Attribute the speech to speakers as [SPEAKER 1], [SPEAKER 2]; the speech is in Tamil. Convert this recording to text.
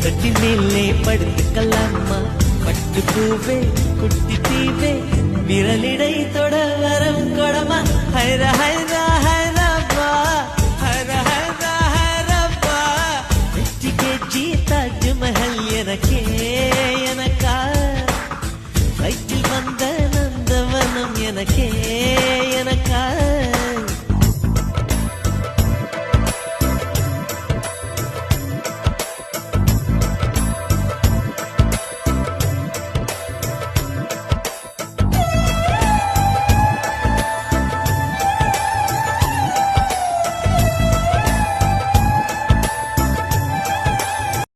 [SPEAKER 1] தொட்டில் மேலே படுத்துக்கலாமா பட்டு பூவே குட்டி தீவே விரலிடை தொட வரம் கொடமா ஹைரா ஹைரா ஹைரா